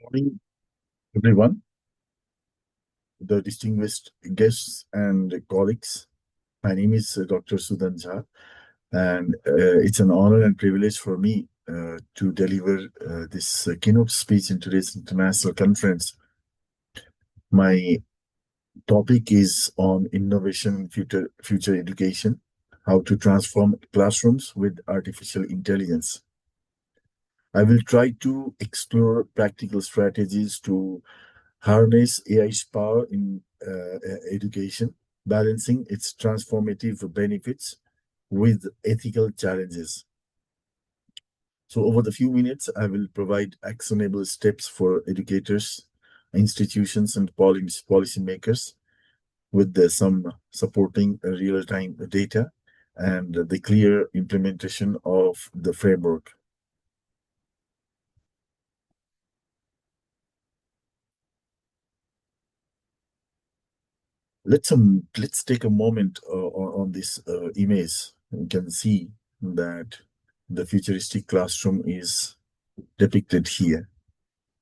Morning, everyone, the distinguished guests and colleagues. My name is Dr. Sudan Jha, and it's an honor and privilege for me to deliver this keynote speech in today's international conference. My topic is on innovation in future education, how to transform classrooms with artificial intelligence. I will try to explore practical strategies to harness AI's power in education, balancing its transformative benefits with ethical challenges. So, over the few minutes, I will provide actionable steps for educators, institutions, and policymakers with some supporting real-time data and the clear implementation of the framework. Let's take a moment on this image. You can see that the futuristic classroom is depicted here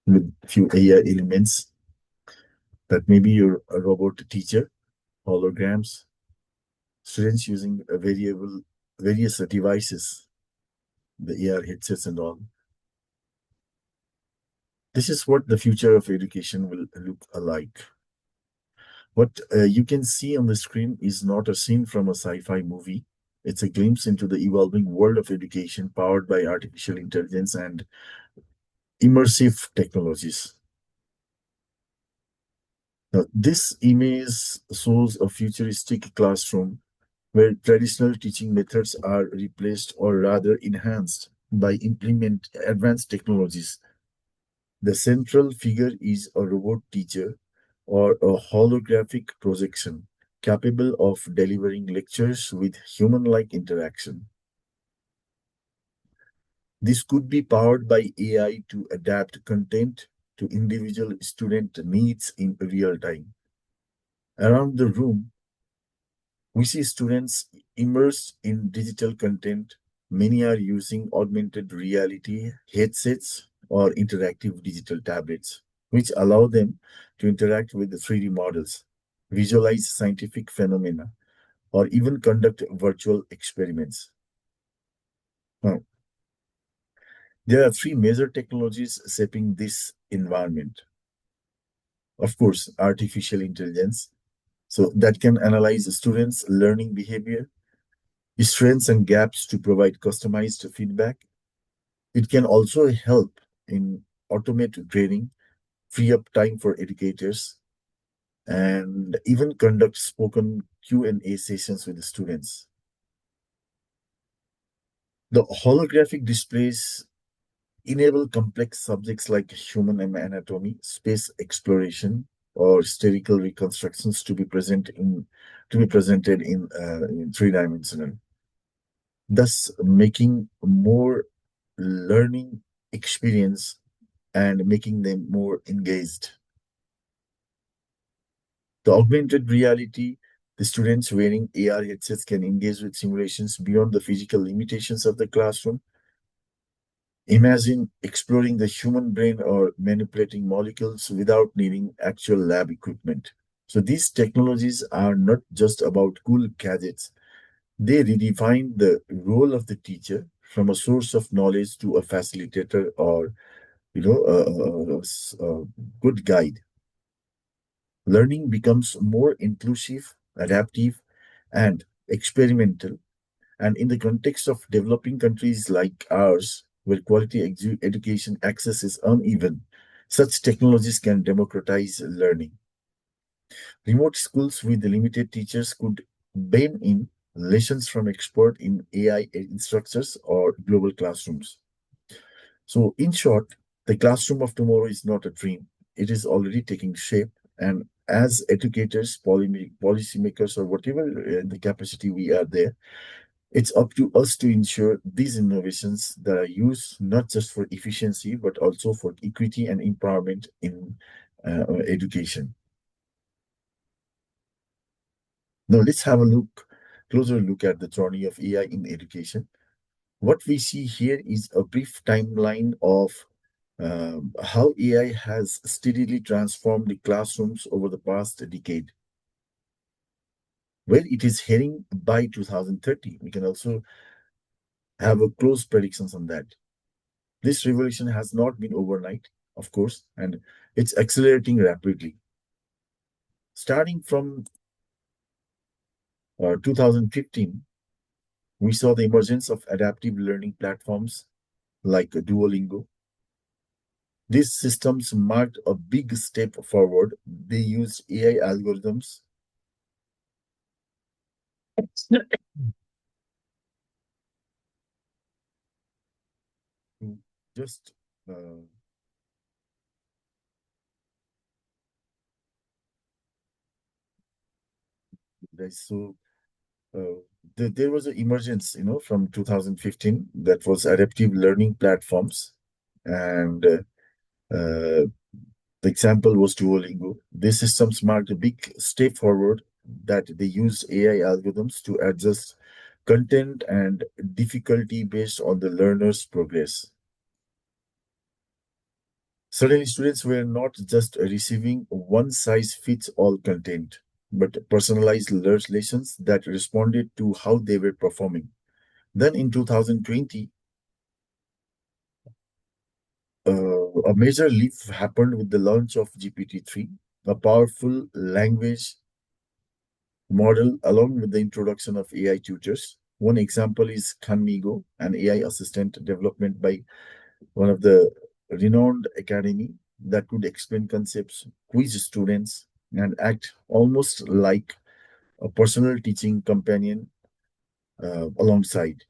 with few AI elements that maybe you're a robot teacher, holograms, students using various devices, the AR headsets and all. This is what the future of education will look alike. What you can see on the screen is not a scene from a sci-fi movie. It's a glimpse into the evolving world of education powered by artificial intelligence and immersive technologies. Now, this image shows a futuristic classroom where traditional teaching methods are replaced or rather enhanced by implement advanced technologies. The central figure is a robot teacher or a holographic projection capable of delivering lectures with human-like interaction. This could be powered by AI to adapt content to individual student needs in real time. Around the room, we see students immersed in digital content. Many are using augmented reality headsets or interactive digital tablets, which allow them to interact with the 3D models, visualize scientific phenomena, or even conduct virtual experiments. Now, there are three major technologies shaping this environment. Of course, artificial intelligence, so that can analyze students' learning behavior, strengths and gaps to provide customized feedback. It can also help in automate grading, free up time for educators, and even conduct spoken Q&A sessions with the students. The holographic displays enable complex subjects like human anatomy, space exploration, or spherical reconstructions to be presented in three-dimensional, thus making more learning experience and making them more engaged. The augmented reality, the students wearing AR headsets can engage with simulations beyond the physical limitations of the classroom. Imagine exploring the human brain or manipulating molecules without needing actual lab equipment. So these technologies are not just about cool gadgets. They redefine the role of the teacher from a source of knowledge to a facilitator or a good guide. Learning becomes more inclusive, adaptive, and experimental. And in the context of developing countries like ours, where quality education access is uneven, such technologies can democratize learning. Remote schools with limited teachers could beam in lessons from expert in AI instructors or global classrooms. So, in short, the classroom of tomorrow is not a dream. It is already taking shape. And as educators, policymakers, or whatever the capacity we are there, it's up to us to ensure these innovations that are used not just for efficiency, but also for equity and empowerment in education. Now, let's have a closer look at the journey of AI in education. What we see here is a brief timeline of how AI has steadily transformed the classrooms over the past decade, where it is heading by 2030. We can also have a close predictions on that. This revolution has not been overnight, of course, and it's accelerating rapidly. Starting from 2015, we saw the emergence of adaptive learning platforms like Duolingo. These systems marked a big step forward. They used AI algorithms to just so there was an emergence, from 2015 that was adaptive learning platforms, and the example was Duolingo. These systems marked a big step forward that they use AI algorithms to adjust content and difficulty based on the learner's progress. Suddenly, students were not just receiving one size fits all content, but personalized lessons that responded to how they were performing. Then in 2020, a major leap happened with the launch of GPT-3, a powerful language model, along with the introduction of AI tutors. One example is Kanmigo, an AI assistant development by one of the renowned academy that could explain concepts, quiz students, and act almost like a personal teaching companion alongside.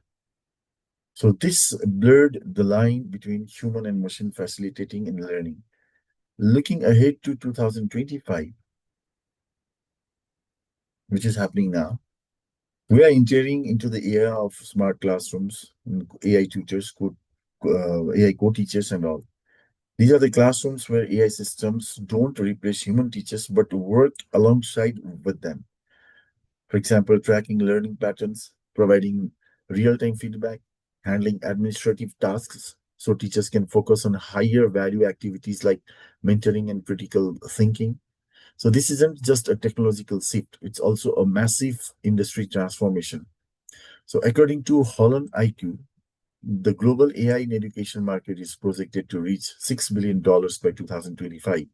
So this blurred the line between human and machine facilitating and learning. Looking ahead to 2025, which is happening now, we are entering into the era of smart classrooms, AI tutors, AI co-teachers, and all. These are the classrooms where AI systems don't replace human teachers but work alongside with them. For example, tracking learning patterns, providing real-time feedback, handling administrative tasks so teachers can focus on higher value activities like mentoring and critical thinking. So this isn't just a technological shift, it's also a massive industry transformation. So according to Holland IQ, the global AI in education market is projected to reach $6 billion by 2025.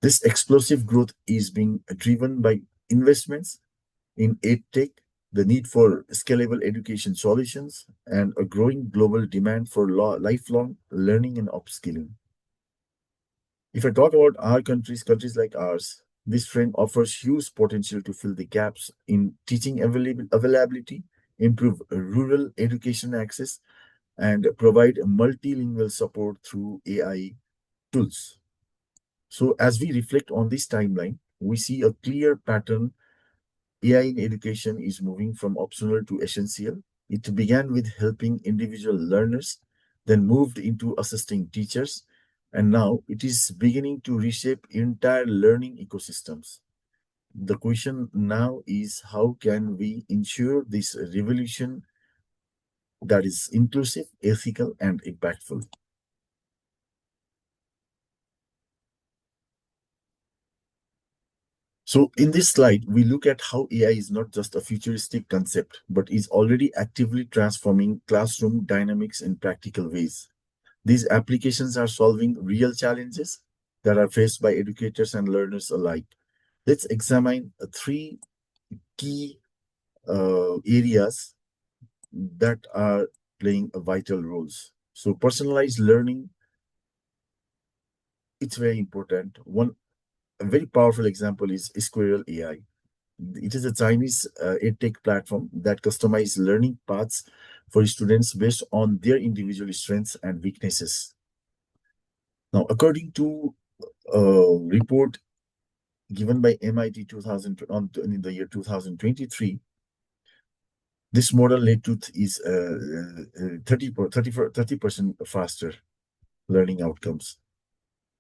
This explosive growth is being driven by investments in EdTech, the need for scalable education solutions, and a growing global demand for lifelong learning and upskilling. If I talk about our countries like ours, this trend offers huge potential to fill the gaps in teaching availability, improve rural education access, and provide multilingual support through AI tools. So, as we reflect on this timeline, we see a clear pattern. AI in education is moving from optional to essential. It began with helping individual learners, then moved into assisting teachers, and now it is beginning to reshape entire learning ecosystems. The question now is, how can we ensure this revolution that is inclusive, ethical, and impactful? So, in this slide, we look at how AI is not just a futuristic concept, but is already actively transforming classroom dynamics in practical ways. These applications are solving real challenges that are faced by educators and learners alike. Let's examine three key areas that are playing a vital roles. So, personalized learning, it's very important. One a very powerful example is Squirrel AI. It is a Chinese edtech platform that customizes learning paths for students based on their individual strengths and weaknesses. Now, according to a report given by MIT 2000 in the year 2023, this model led to is 30% faster learning outcomes.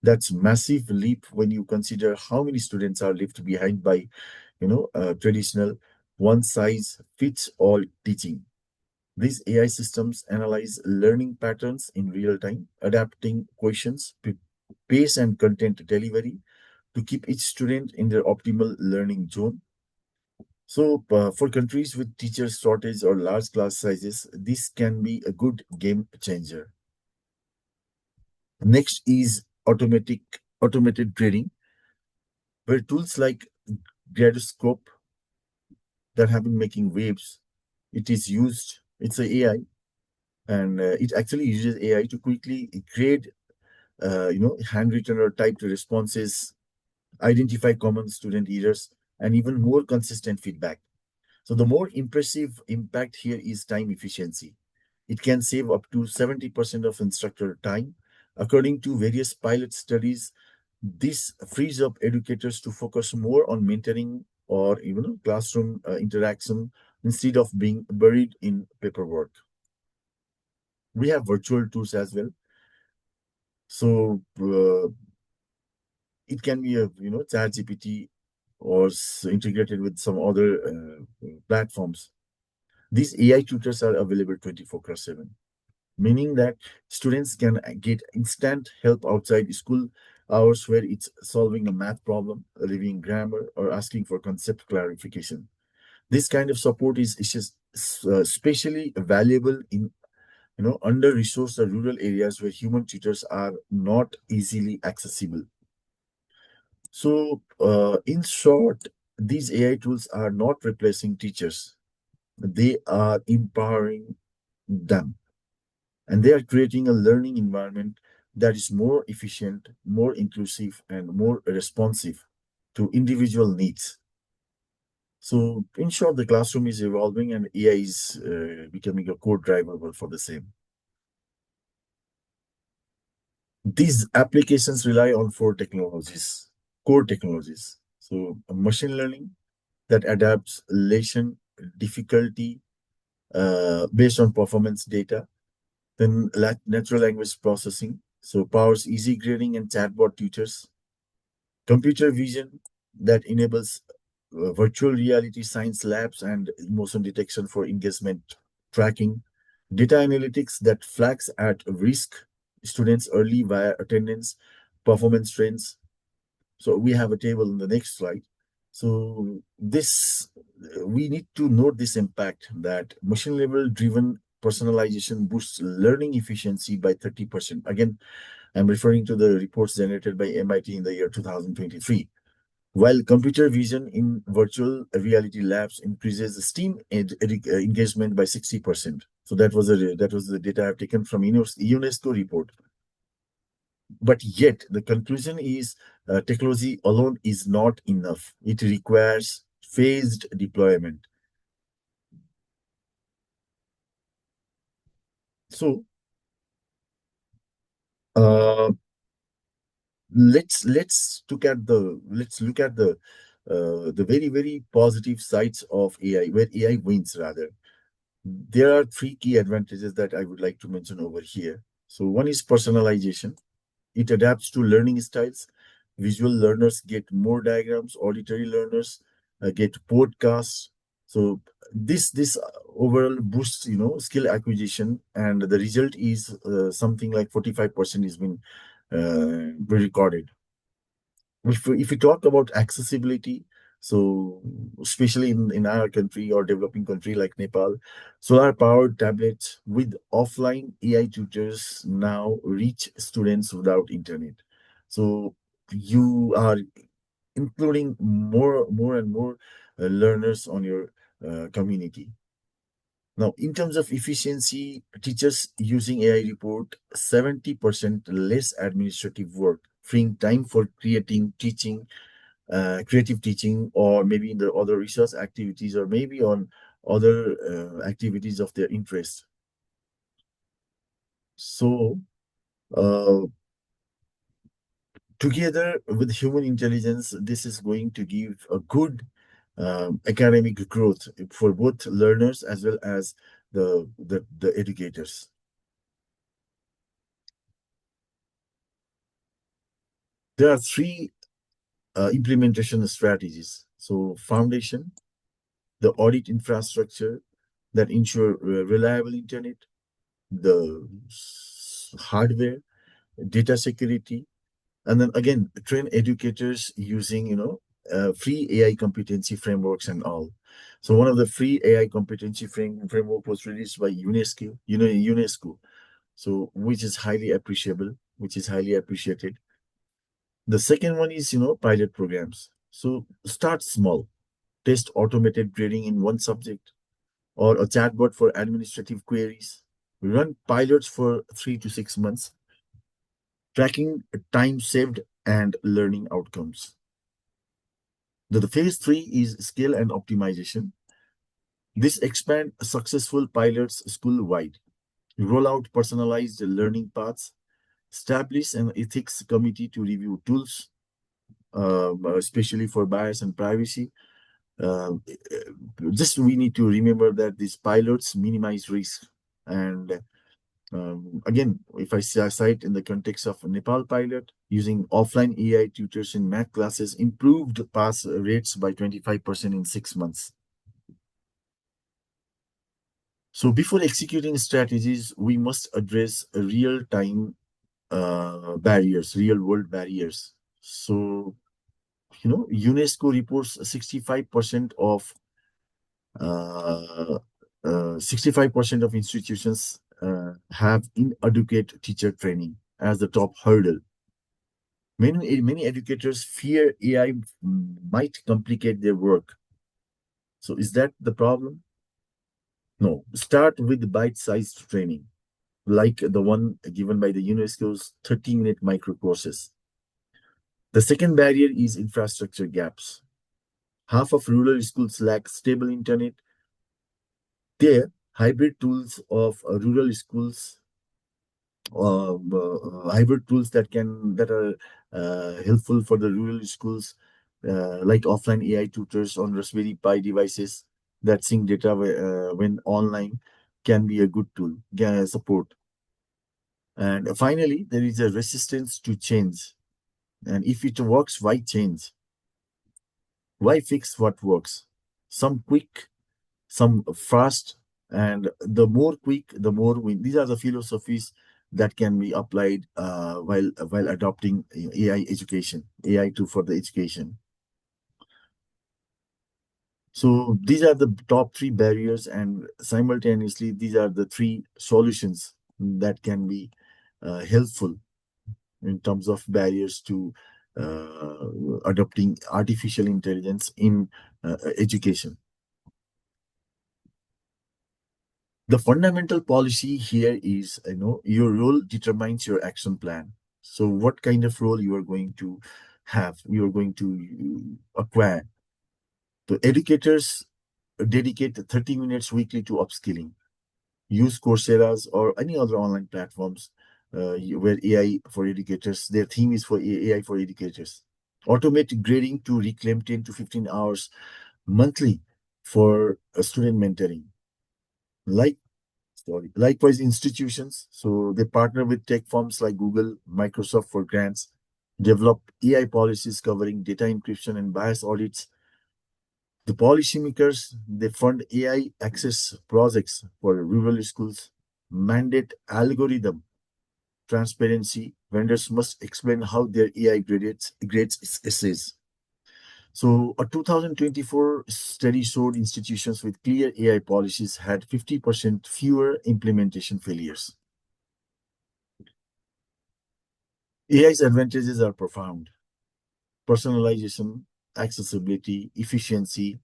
That's massive leap when you consider how many students are left behind by traditional one size fits all teaching. These AI systems analyze learning patterns in real time, adapting questions, pace, and content delivery to keep each student in their optimal learning zone. So, for countries with teacher shortage or large class sizes, this can be a good game changer. Next is automated grading, where tools like Gradoscope that have been making waves, it is used. It's a AI, and it actually uses AI to quickly grade, handwritten or typed responses, identify common student errors, and even more consistent feedback. So the more impressive impact here is time efficiency. It can save up to 70% of instructor time. According to various pilot studies, this frees up educators to focus more on mentoring or even classroom interaction instead of being buried in paperwork. We have virtual tools as well. So it can be a chat GPT or integrated with some other platforms. These AI tutors are available 24/7, meaning that students can get instant help outside school hours, where it's solving a math problem, reviewing grammar, or asking for concept clarification. This kind of support is just especially valuable in under-resourced or rural areas where human tutors are not easily accessible. So, in short, these AI tools are not replacing teachers; they are empowering them, and they are creating a learning environment that is more efficient, more inclusive, and more responsive to individual needs. So, in short, the classroom is evolving, and AI is becoming a core driver for the same. These applications rely on four technologies, core technologies. So, machine learning that adapts lesson difficulty based on performance data. Then natural language processing, so powers easy grading and chatbot tutors. Computer vision that enables virtual reality science labs and emotion detection for engagement tracking. Data analytics that flags at risk students early via attendance, performance trends. So we have a table in the next slide. So this we need to note this impact that machine level driven personalization boosts learning efficiency by 30%. Again, I'm referring to the reports generated by MIT in the year 2023. While computer vision in virtual reality labs increases STEAM engagement by 60%. So that was the data I've taken from UNESCO report. But yet, the conclusion is technology alone is not enough. It requires phased deployment. So uh, let's look at the very positive sides of AI, where AI wins rather. There are three key advantages that I would like to mention over here. So one is personalization. It adapts to learning styles. Visual learners get more diagrams, auditory learners get podcasts. So this overall boosts skill acquisition, and the result is something like 45% has been recorded. If we talk about accessibility, so especially in our country or developing country like Nepal, solar powered tablets with offline AI tutors now reach students without internet. So you are including more and more learners on your community. Now, in terms of efficiency, teachers using AI report 70% less administrative work, freeing time for creative teaching, or maybe in the other research activities, or maybe on other activities of their interest. So, uh, together with human intelligence, this is going to give a good academic growth for both learners as well as the educators. There are three implementation strategies. So, foundation, the audit infrastructure, that ensure reliable internet, the hardware, data security, and then again train educators using free AI competency frameworks and all. So one of the free AI competency framework was released by UNESCO, UNESCO. So which is highly appreciable, which is highly appreciated. The second one is pilot programs. So start small, test automated grading in one subject or a chatbot for administrative queries. Run pilots for 3 to 6 months, tracking time saved and learning outcomes. The phase three is scale and optimization. This expand successful pilots school-wide, roll out personalized learning paths, establish an ethics committee to review tools, especially for bias and privacy. Uh, just we need to remember that these pilots minimize risk. And again, if I cite in the context of Nepal pilot, using offline AI tutors in math classes improved pass rates by 25% in 6 months. So before executing strategies, we must address real-time barriers, real-world barriers. So, UNESCO reports uh, 65% of institutions have inadequate teacher training as the top hurdle. Many educators fear AI might complicate their work. So is that the problem? No. Start with bite-sized training, like the one given by the UNESCO's 30-minute micro courses. The second barrier is infrastructure gaps. Half of rural schools lack stable internet. There, hybrid tools of rural schools, hybrid tools that are helpful for the rural schools, like offline AI tutors on Raspberry Pi devices that sync data when online, can be a good tool. Support. And finally, there is a resistance to change. And if it works, why change? Why fix what works? Some quick, some fast, and the more quick, the more win. These are the philosophies that can be applied while adopting AI education, AI to for the education. So these are the top three barriers, and simultaneously, these are the three solutions that can be helpful in terms of barriers to adopting artificial intelligence in education. The fundamental policy here is, your role determines your action plan. So what kind of role you are going to have, you are going to acquire. The educators dedicate 30 minutes weekly to upskilling. Use Coursera's or any other online platforms where AI for educators, their theme is for AI for educators. Automate grading to reclaim 10 to 15 hours monthly for student mentoring. Like Likewise, institutions, so they partner with tech firms like Google, Microsoft for grants, develop AI policies covering data encryption and bias audits. The policymakers, they fund AI access projects for rural schools, mandate algorithm transparency. Vendors must explain how their AI grades essays. So a 2024 study showed institutions with clear AI policies had 50% fewer implementation failures. AI's advantages are profound. Personalization, accessibility, efficiency.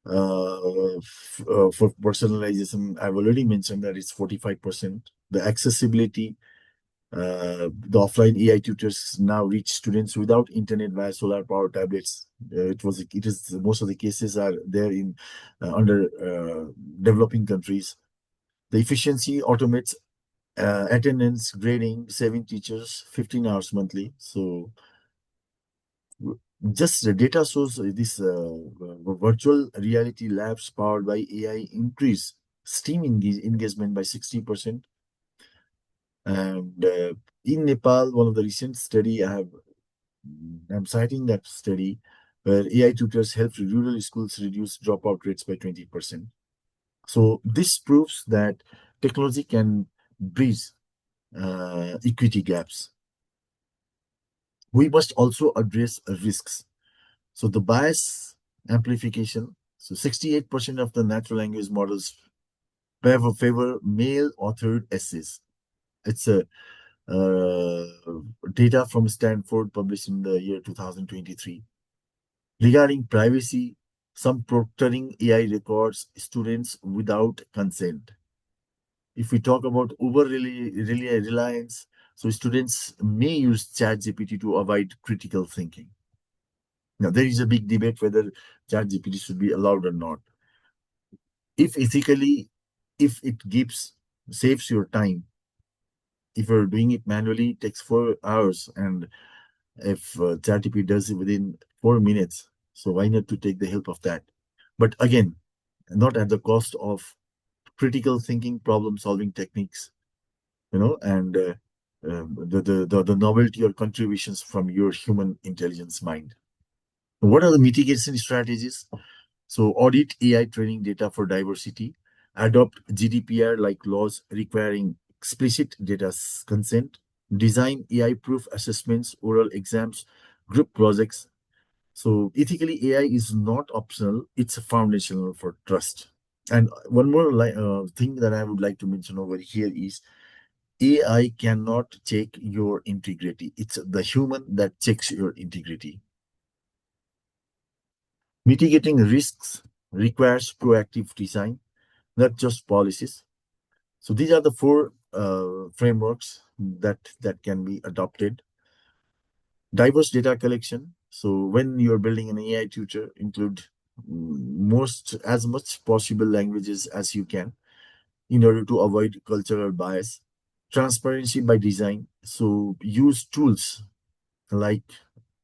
For personalization, I've already mentioned that it's 45%. The accessibility, the offline AI tutors now reach students without internet via solar power tablets. It is most of the cases are there in under developing countries. The efficiency automates attendance, grading, saving teachers 15 hours monthly. So just the data shows this virtual reality labs powered by AI increase STEAM engagement by 60%. And in Nepal, one of the recent study I'm citing that study where AI tutors helped rural schools reduce dropout rates by 20%. So this proves that technology can bridge equity gaps. We must also address risks. So the bias amplification. So 68% of the natural language models favor male-authored essays. It's a data from Stanford published in the year 2023. Regarding privacy, some proctoring AI records students without consent. If we talk about reliance, so students may use ChatGPT to avoid critical thinking. Now, there is a big debate whether ChatGPT should be allowed or not. If ethically, if it gives saves your time, if you're doing it manually, it takes 4 hours, and if ChatGPT does it within 4 minutes, so why not to take the help of that? But again, not at the cost of critical thinking, problem solving techniques, and the novelty or contributions from your human intelligence mind. What are the mitigation strategies? So audit AI training data for diversity, adopt GDPR like laws requiring explicit data consent, design AI proof assessments, oral exams, group projects. So ethically, AI is not optional; it's foundational for trust. And one more thing that I would like to mention over here is AI cannot check your integrity. It's the human that checks your integrity. Mitigating risks requires proactive design, not just policies. So these are the four frameworks that can be adopted. Diverse data collection. So when you're building an AI tutor, include most as much possible languages as you can in order to avoid cultural bias. Transparency by design. So use tools like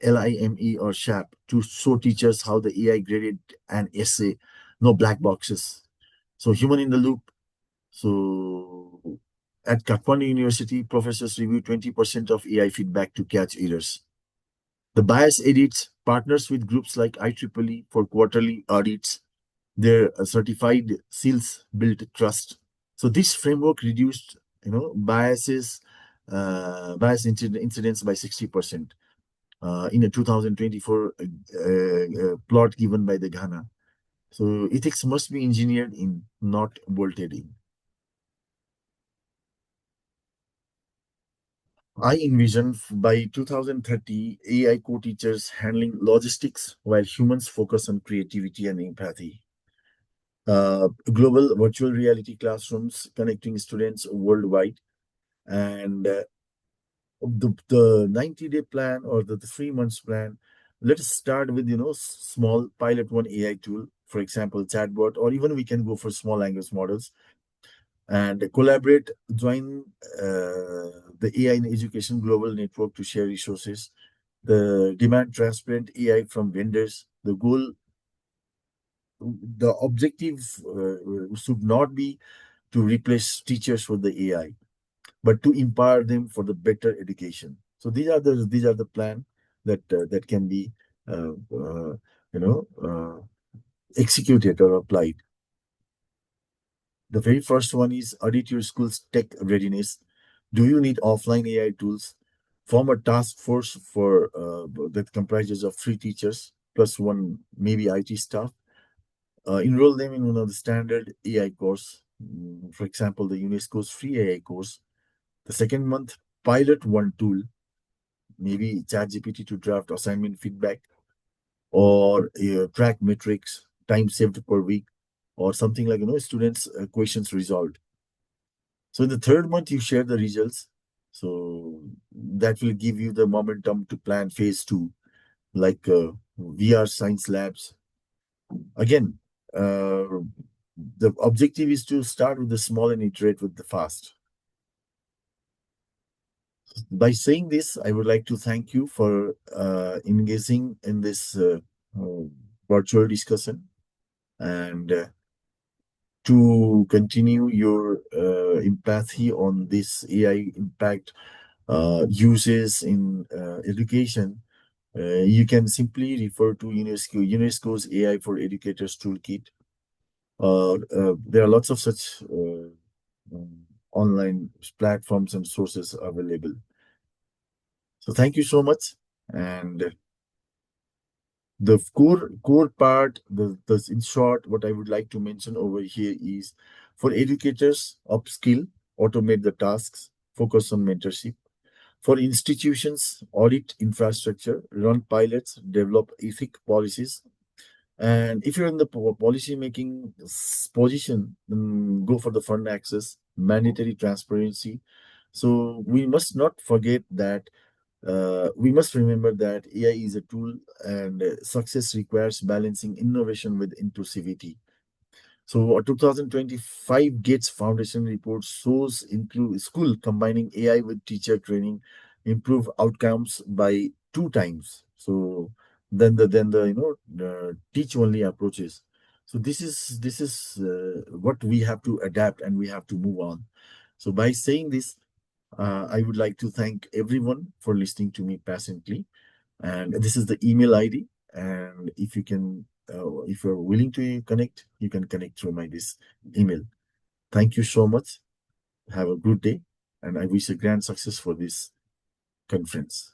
LIME or SHAP to show teachers how the AI graded an essay, no black boxes. So human in the loop. So at Kathmandu University, professors review 20% of AI feedback to catch errors. The bias edits partners with groups like IEEE for quarterly audits. Their certified seals build trust. So this framework reduced, incidents by 60% in a 2024 plot given by the Ghana. So ethics must be engineered in, not bolted in. I envision by 2030 AI co-teachers handling logistics while humans focus on creativity and empathy. Global virtual reality classrooms connecting students worldwide, and the 90-day plan or the 3 months plan. Let's start with small pilot one AI tool, for example, chatbot, or even we can go for small language models and collaborate, join the AI in Education Global Network to share resources, the demand transparent AI from vendors. The objective should not be to replace teachers with the AI, but to empower them for the better education. So these are the plan that can be uh, uh, you know executed or applied. The very first one is audit your school's tech readiness. Do you need offline AI tools? Form a task force for that comprises of 3 teachers plus one maybe IT staff. Enroll them in one of the standard AI course. For example, the UNESCO's free AI course. The second month, pilot one tool, maybe ChatGPT to draft assignment feedback or track metrics, time saved per week, or something like students' questions resolved. So in the third month, you share the results. So that will give you the momentum to plan phase two, like VR science labs. Again, the objective is to start with the small and iterate with the fast. By saying this, I would like to thank you for engaging in this uh, virtual discussion and to continue your empathy on this AI impact uses in education. You can simply refer to UNESCO's AI for Educators Toolkit. There are lots of such online platforms and sources available. So thank you so much. And the core part, the in short, what I would like to mention over here is for educators, upskill, automate the tasks, focus on mentorship. For institutions, audit infrastructure, run pilots, develop ethic policies. And if you're in the policy making position, then go for the fund access, mandatory transparency. So we must not forget that we must remember that AI is a tool, and success requires balancing innovation with inclusivity. So, a 2025 Gates Foundation report shows include school combining AI with teacher training improve outcomes by two times. So, then the teach only approaches. So this is what we have to adapt, and we have to move on. So by saying this, I would like to thank everyone for listening to me patiently. And this is the email ID. And if you're willing to connect, you can connect through my this email. Thank you so much. Have a good day, and I wish a grand success for this conference.